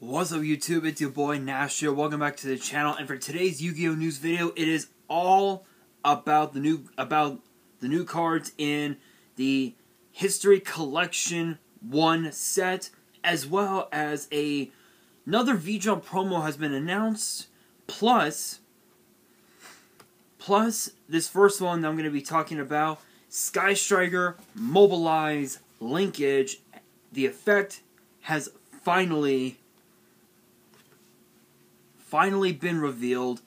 What's up YouTube, it's your boy Nash here. Welcome back to the channel, and for today's Yu-Gi-Oh news video, it is all about the new cards in the History Collection 1 set, as well as another V-Jump promo has been announced, plus this first one that I'm going to be talking about, Sky Striker Mobilize Linkage. The effect has finally been revealed,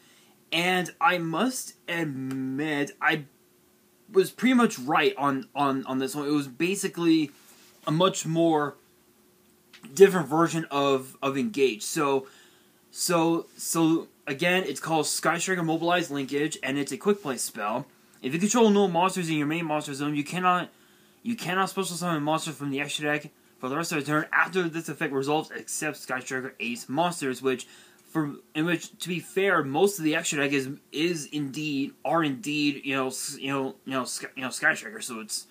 and I must admit I was pretty much right on this one. It was basically a much more different version of Engage. So again, it's called Sky Striker Mobilize Linkage, and it's a quick play spell. If you control no monsters in your main monster zone, you cannot special summon monsters from the extra deck for the rest of the turn after this effect resolves, except Sky Striker Ace monsters, which, to be fair, most of the extra deck are indeed Sky Striker, so it's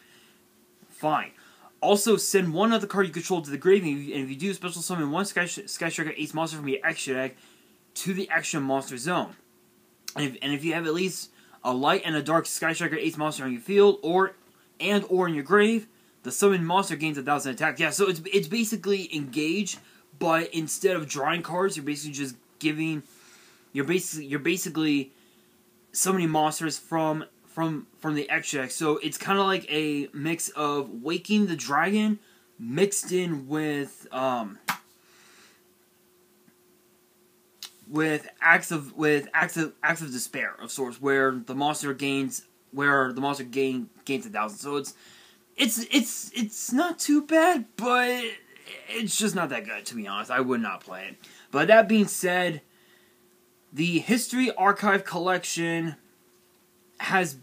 fine. Also, send one other card you control to the grave, and if you do, special summon one Sky Striker Ace monster from your extra deck to the extra monster zone. And if you have at least a light and a dark Sky Striker Ace monster on your field or in your grave, the summoned monster gains 1,000 attack. Yeah, so it's basically Engage, but instead of drawing cards, you're basically just you're basically summoning monsters from the extra deck. So it's kind of like a mix of Waking the Dragon mixed in with acts of despair of sorts, where the monster gains 1,000. So it's not too bad, but it's just not that good, to be honest. I would not play it. But that being said, the History Archive Collection has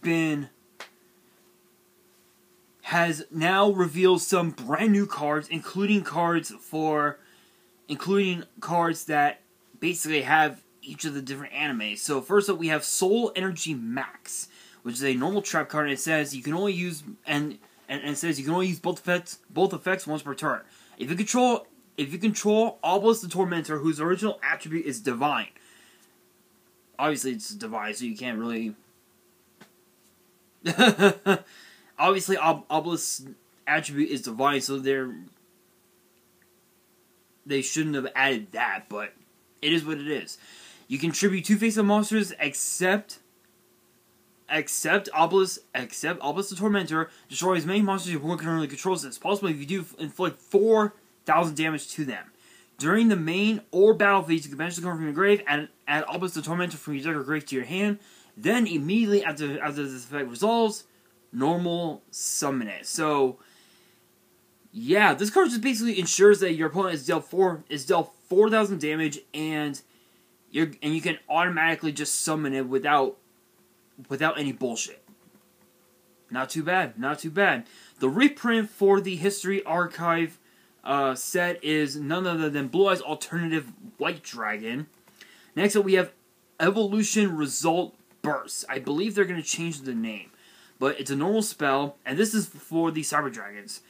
now revealed some brand new cards, including cards that basically have each of the different animes. So first up, we have Soul Energy Max, which is a normal trap card, and it says you can only use both effects once per turn. If you control Obelisk the Tormentor, whose original attribute is Divine. Obviously it's Divine, so you can't really obviously Obelisk's attribute is Divine, so they shouldn't have added that, but it is what it is. You contribute 2 face-up monsters except Obelisk the Tormentor. Destroy as many monsters your opponent currently controls as possible. If you do, inflict 4,000 damage to them. During the main or battle phase, you can banish the card from your grave and add Obelisk the Tormentor from your deck or grave to your hand. Then immediately after this effect resolves, normal summon it. So yeah, this card just basically ensures that your opponent is dealt 4,000 damage, and you can automatically just summon it without any bullshit. Not too bad, not too bad. The reprint for the History Archive set is none other than Blue Eyes Alternative White Dragon. Next up, we have Evolution Result Burst. I believe they're going to change the name, but it's a normal spell, and this is for the Cyber Dragons.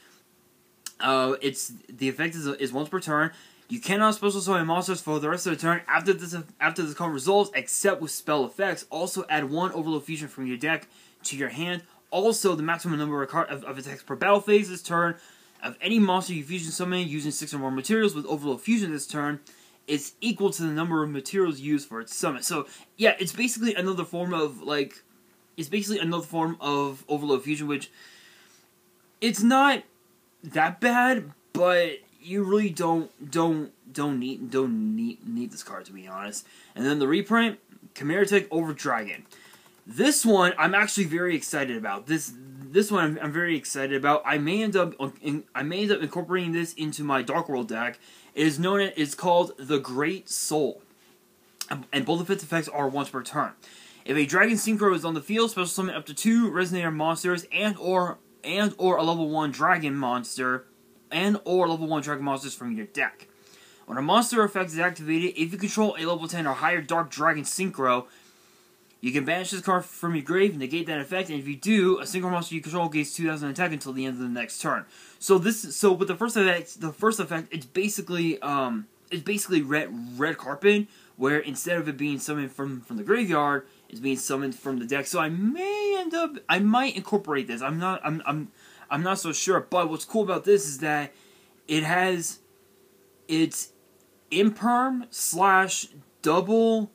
The effect is once per turn. You cannot special summon monsters for the rest of the turn after this card resolves, except with spell effects. Also, add 1 Overload Fusion from your deck to your hand. Also, the maximum number of attacks per battle phase this turn of any monster you fusion summon using 6 or more materials with Overload Fusion this turn is equal to the number of materials used for its summon. So yeah, it's basically another form of Overload Fusion, which it's not that bad, but you really don't need this card, to be honest. And then the reprint, Chimera Tech Over Dragon. This one I'm actually very excited about. This one I'm very excited about. I may end up incorporating this into my Dark World deck. It's called the Great Soul, and both of its effects are once per turn. If a Dragon Synchro is on the field, special summon up to 2 Resonator monsters and or a level 1 Dragon monster monsters from your deck. When a monster effect is activated, if you control a level 10 or higher Dark Dragon Synchro, you can banish this card from your grave and negate that effect, and if you do, a single monster you control gains 2,000 attack until the end of the next turn. So with the first effect, it's basically it's basically red carpet, where instead of it being summoned from the graveyard, it's being summoned from the deck. So I might incorporate this. I'm not so sure. But what's cool about this is that it's imperm / double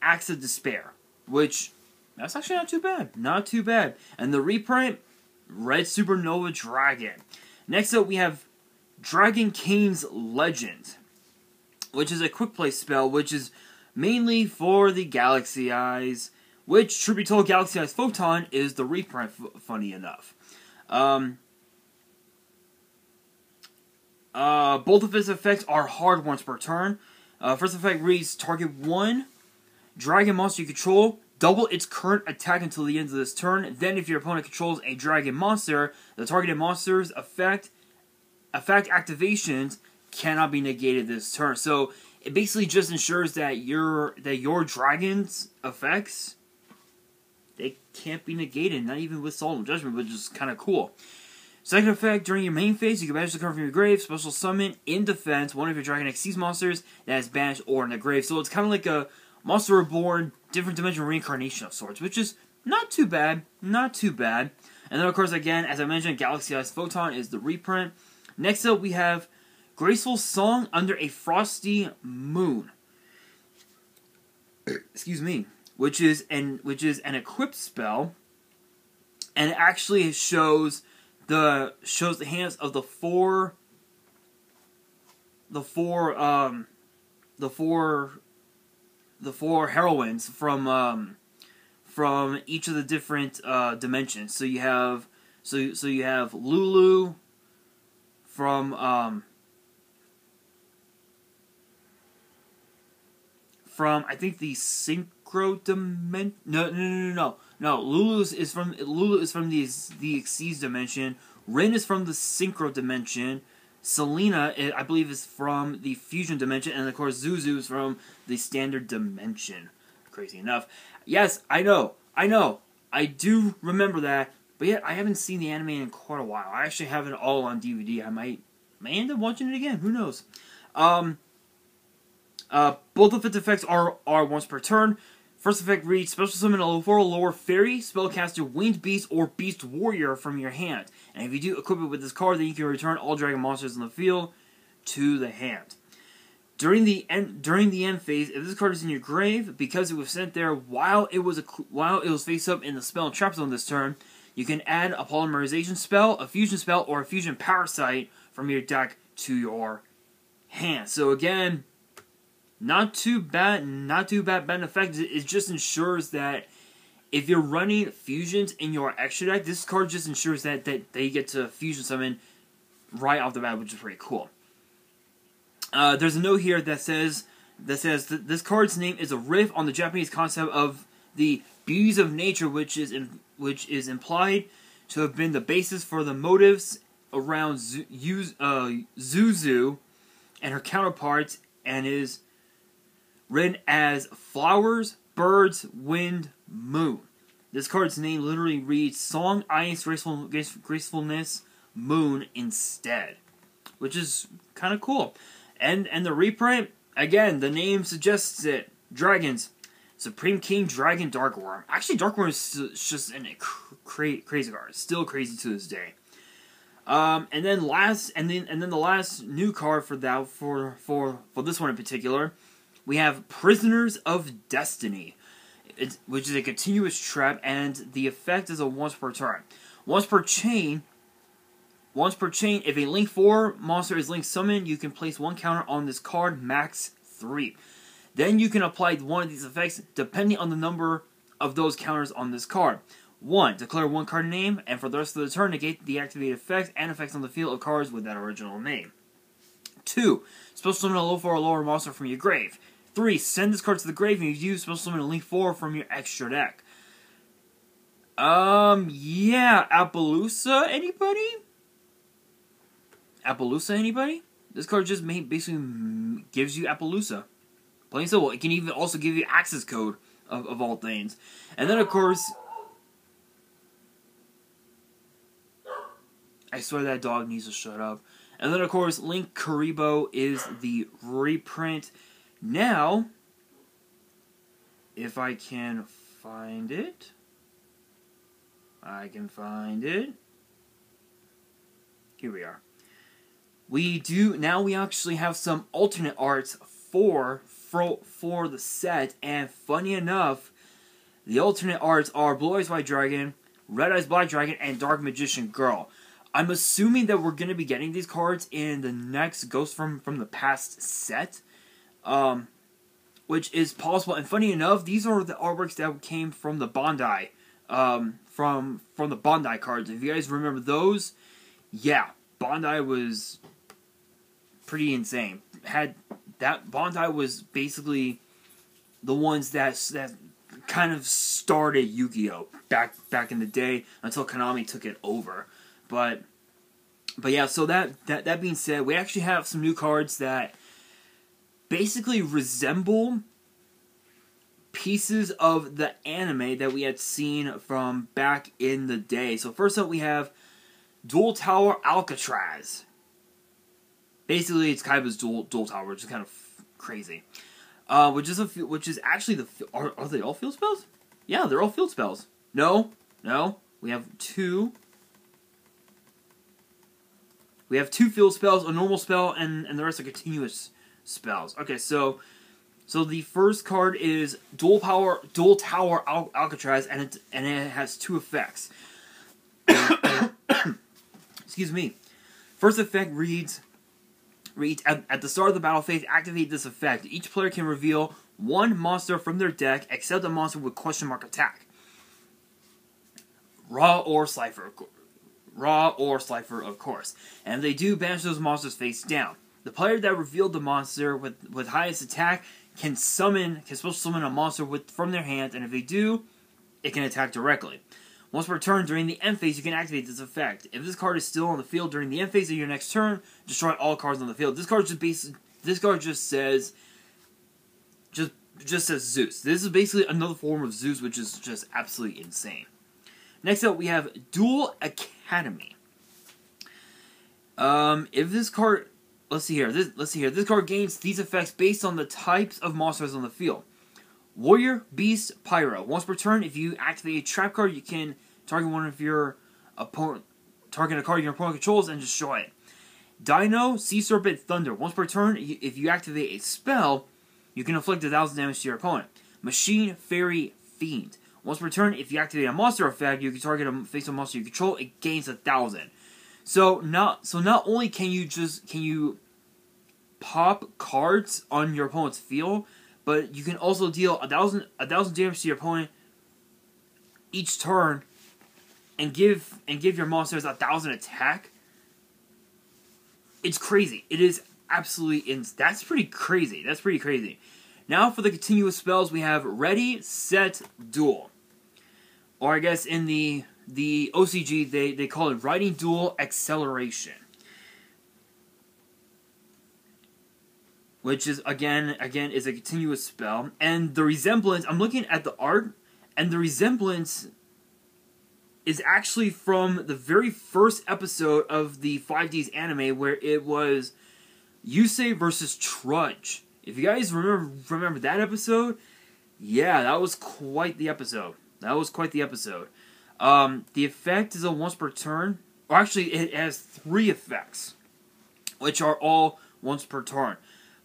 Acts of Despair, which that's actually not too bad. Not too bad. And the reprint, Red Supernova Dragon. Next up, we have Dragon Kane's Legend, which is a quick play spell, which is mainly for the Galaxy Eyes, which, truth be told, Galaxy Eyes Photon is the reprint, funny enough. Both of its effects are hard once per turn. First effect reads, target one dragon monster you control, double its current attack until the end of this turn. Then if your opponent controls a dragon monster, the targeted monster's effect activations cannot be negated this turn. So it basically just ensures that your dragon's effects, they can't be negated, not even with Solemn Judgment, which is kind of cool. Second effect, during your main phase, you can banish the card from your grave, special summon, in defense, one of your Dragon Xyz monsters that is banished or in the grave. So it's kind of like a Monster Reborn, different dimension reincarnation of sorts, which is not too bad, not too bad. And then, of course, again, as I mentioned, Galaxy Eyes Photon is the reprint. Next up, we have Graceful Song Under a Frosty Moon. Excuse me. Which is an equipped spell, and it actually shows the hands of the four heroines from each of the different dimensions. So you have you have Lulu from I think the Synchro Dimension. No. Lulu is from the Xyz dimension. Rin is from the Synchro Dimension. Selena, I believe, is from the Fusion Dimension, and of course Zuzu is from the Standard Dimension. Crazy enough. Yes, I know. I do remember that, but yet I haven't seen the anime in quite a while. I actually have it all on DVD. I may end up watching it again. Who knows? Both of its effects are once per turn. First effect reads, special summon a level 4 lower fairy, spellcaster, winged beast, or beast warrior from your hand. And if you do equip it with this card, then you can return all dragon monsters in the field to the hand. During the end phase, if this card is in your grave, because it was sent there while it was face up in the spell and trap zone this turn, you can add a polymerization spell, a fusion spell, or a fusion parasite from your deck to your hand. So again, not too bad effect. It just ensures that if you're running fusions in your extra deck, this card just ensures that they get to fusion summon right off the bat, which is pretty cool. There's a note here that says that this card's name is a riff on the Japanese concept of the beauties of nature, which is implied to have been the basis for the motives around Zuzu and her counterparts, and is written as flowers, birds, wind, moon. This card's name literally reads Song, Ice, Gracefulness, Moon instead, which is kind of cool. And the reprint, again, the name suggests it. Dragons. Supreme King Dragon Darkworm. Actually, Darkworm is just a crazy card. Still crazy to this day. And then the last new card for this one in particular, we have Prisoners of Destiny, which is a continuous trap, and the effect is a once per turn. Once per chain, if a Link 4 monster is Link summoned, you can place one counter on this card, max 3. Then you can apply one of these effects depending on the number of those counters on this card. 1. Declare one card name, and for the rest of the turn, negate the activated effects and effects on the field of cards with that original name. 2. Special summon a low 4 or lower monster from your grave. 3. Send this card to the grave and you use special summon a Link 4 from your extra deck. Yeah, Appaloosa, anybody? Appaloosa, anybody? This card just basically gives you Appaloosa. Plain and simple. It can even also give you access code, of all things. And then, of course, I swear that dog needs to shut up. And then, of course, Link Karibo is the reprint. Now, if I can find it, I can find it. Here we are. Now we actually have some alternate arts for the set, and funny enough, the alternate arts are Blue Eyes White Dragon, Red Eyes Black Dragon, and Dark Magician Girl. I'm assuming that we're going to be getting these cards in the next Ghost from the Past set, which is possible. And funny enough, these are the artworks that came from the Bandai, from the Bandai cards. If you guys remember those, yeah, Bandai was pretty insane. Bandai was basically the ones that kind of started Yu-Gi-Oh back in the day until Konami took it over. But yeah, so that being said, we actually have some new cards that basically resemble pieces of the anime that we had seen from back in the day. So first up we have Dual Tower Alcatraz. Basically, it's Kaiba's dual tower, which is kind of crazy. Which is actually are they all field spells? Yeah, they're all field spells. No, we have two. We have two field spells, a normal spell, and the rest are continuous spells. Okay, so the first card is Dual Tower Alcatraz, and it has two effects. Excuse me. First effect reads at the start of the battle phase, activate this effect. Each player can reveal one monster from their deck, except a monster with question mark attack. Raw or Slifer, of course. And if they do, banish those monsters face down. The player that revealed the monster with highest attack can special summon a monster from their hand, and if they do, it can attack directly. Once per turn during the end phase, you can activate this effect. If this card is still on the field during the end phase of your next turn, destroy all cards on the field. This card just says Zeus. This is basically another form of Zeus, which is just absolutely insane. Next up, we have Dual Academy. If this card, let's see here. This card gains these effects based on the types of monsters on the field. Warrior, Beast, Pyro. Once per turn, if you activate a trap card, you can target one of your opponent, target a card your opponent controls, and destroy it. Dino, Sea Serpent, Thunder. Once per turn, if you activate a spell, you can inflict 1,000 damage to your opponent. Machine, Fairy, Fiend. Once per turn, if you activate a monster effect, you can target a face-up monster you control. It gains 1,000. So not only can you pop cards on your opponent's field, but you can also deal 1,000 damage to your opponent each turn, and give your monsters 1,000 attack. It's crazy. It is absolutely that's pretty crazy. That's pretty crazy. Now for the continuous spells, we have Ready, Set, Duel, or I guess in the OCG they call it Riding Duel Acceleration. Which is, again, is a continuous spell. And the resemblance, I'm looking at the art, and the resemblance is actually from the very first episode of the 5Ds anime, where it was Yusei versus Trudge. If you guys remember that episode, yeah, that was quite the episode. The effect is a once per turn. Or actually, it has 3 effects, which are all once per turn.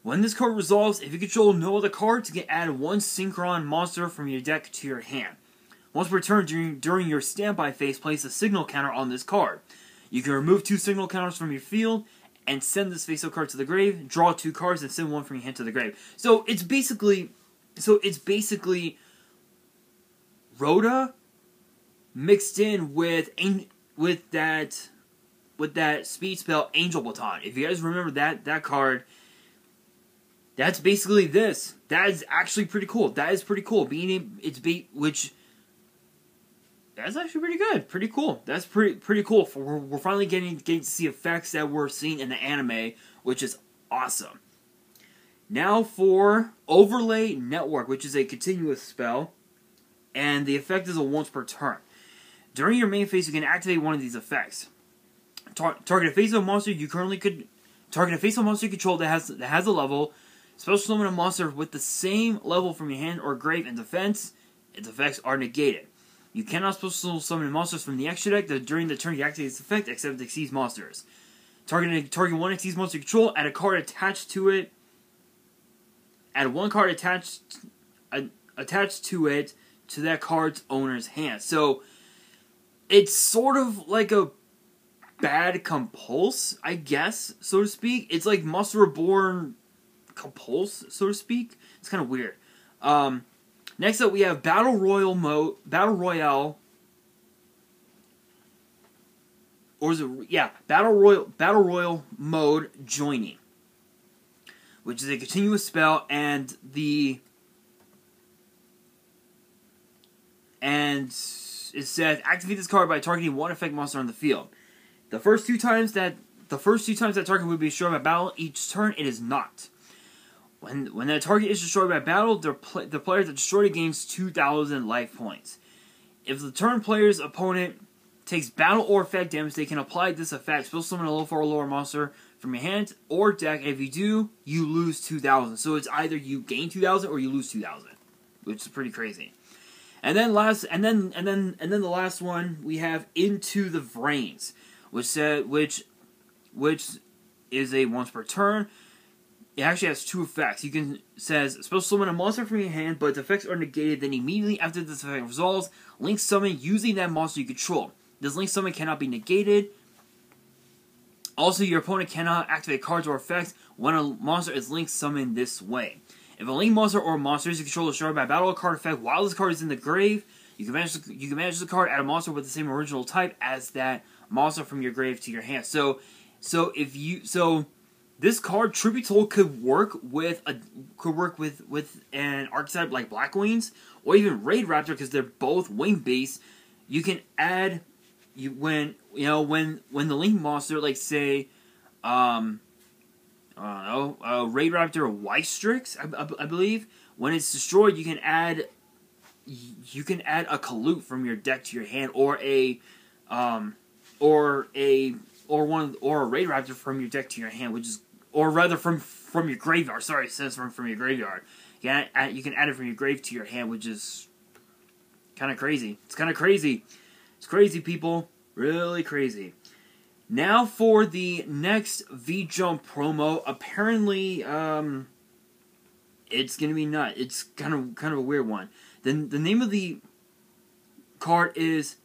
When this card resolves, if you control no other cards, you can add 1 Synchron monster from your deck to your hand. Once per turn during your standby phase, place a signal counter on this card. You can remove 2 signal counters from your field and send this face-up card to the grave. Draw 2 cards and send 1 from your hand to the grave. So it's basically Rhoda mixed in with that speed spell Angel Baton. If you guys remember that card, that's basically this. That is actually pretty cool. That is pretty cool. That's actually pretty good. Pretty cool. That's pretty cool. We're finally getting to see effects that we're seeing in the anime, which is awesome. Now for Overlay Network, which is a continuous spell, and the effect is a once per turn. During your main phase, you can activate one of these effects. Target a face of a monster you currently could target a face of a monster you control that has a level. Special summon a monster with the same level from your hand or grave in defense. Its effects are negated. You cannot special summon monsters from the extra deck that during the turn you activate its effect, except it exceeds monsters. Target one exceeds monster you control. Add a card attached to it. Add one card attached to it to that card's owner's hand. So it's sort of like a bad compulse, I guess, so to speak. It's like Monster Reborn compulse, so to speak. It's kind of weird. Next up, we have Battle Royale, or is it? Yeah, Battle Royale mode joining, which is a continuous spell, and it says activate this card by targeting one effect monster on the field. The first two times that target would be destroyed by battle each turn, it is not. When that target is destroyed by battle, the player that destroyed it gains 2,000 life points. If the turn player's opponent takes battle or effect damage, they can apply this effect. Special summon a level 4 or lower monster from your hand or deck. If you do, you lose 2,000. So it's either you gain 2,000 or you lose 2,000, which is pretty crazy. And then the last one we have Into the Vrains, which is a once per turn. It actually has two effects. Says special summon a monster from your hand, but its effects are negated. Then immediately after this effect resolves, link summon using that monster you control. This link summon cannot be negated. Also, your opponent cannot activate cards or effects when a monster is link summoned this way. If a link monster or monsters you control is destroyed by battle or card effect while this card is in the grave, you can manage the card, add a monster with the same original type as that monster from your grave to your hand. So this card, Truth Be Told, could work with an archetype like Black Wings or even Raid Raptor because they're both wing based. You can add when the link monster, like say, Raid Raptor White Strix, I believe, when it's destroyed, you can add a Kalute from your deck to your hand, or a Raid Raptor from your deck to your hand, or rather from your graveyard. Sorry, it says from your graveyard. You can add it from your grave to your hand, which is kind of crazy. It's kind of crazy. It's crazy, people. Really crazy. Now for the next V-Jump promo. Apparently, it's gonna be nuts. It's kind of a weird one. The name of the card is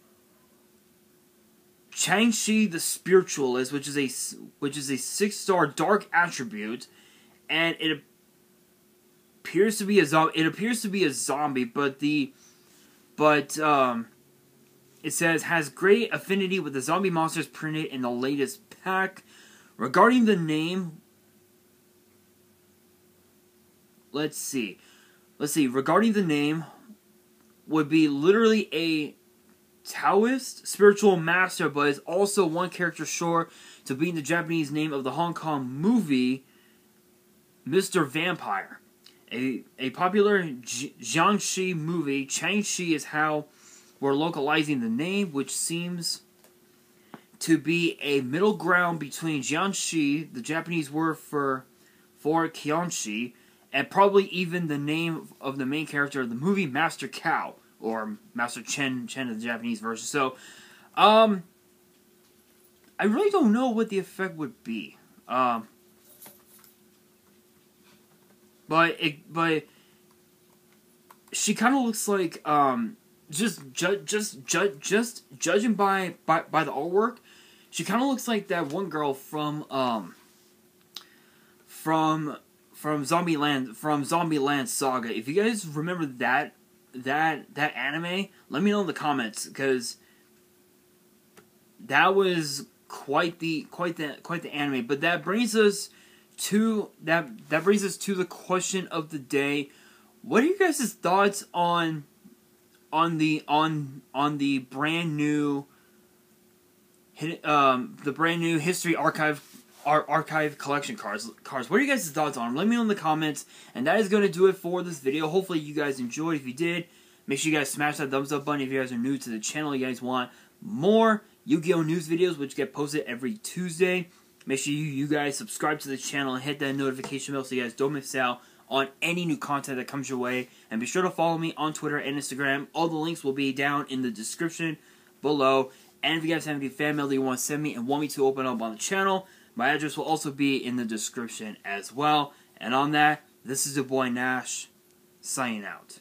Chang-Chi the Spiritualist, which is a 6-star dark attribute, and it appears to be a zombie. But it says has great affinity with the zombie monsters printed in the latest pack. Regarding the name, let's see. Regarding the name, would be literally a Taoist spiritual master, but is also one character short to being the Japanese name of the Hong Kong movie Mr. Vampire. A popular Jiangxi movie, Chang-Chi is how we're localizing the name, which seems to be a middle ground between Jiangxi, the Japanese word for Qianxi, and probably even the name of the main character of the movie, Master Cao, or Master Chen of the Japanese version. So, I really don't know what the effect would be. But she kind of looks like, just judging by the artwork, she kind of looks like that one girl from Zombieland Saga. If you guys remember that anime, let me know in the comments, because that was quite the anime. But that brings us to the question of the day. What are you guys' thoughts on the brand new History Archive collection cards? What are you guys' thoughts on them? Let me know in the comments. And that is going to do it for this video. Hopefully you guys enjoyed. If you did, make sure you guys smash that thumbs up button. If you guys are new to the channel, you guys want more Yu-Gi-Oh news videos, which get posted every Tuesday. Make sure you guys subscribe to the channel and hit that notification bell so you guys don't miss out on any new content that comes your way. And be sure to follow me on Twitter and Instagram. All the links will be down in the description below. And if you guys have any fan mail that you want to send me and want me to open up on the channel, my address will also be in the description as well. And on that, this is your boy Nash, signing out.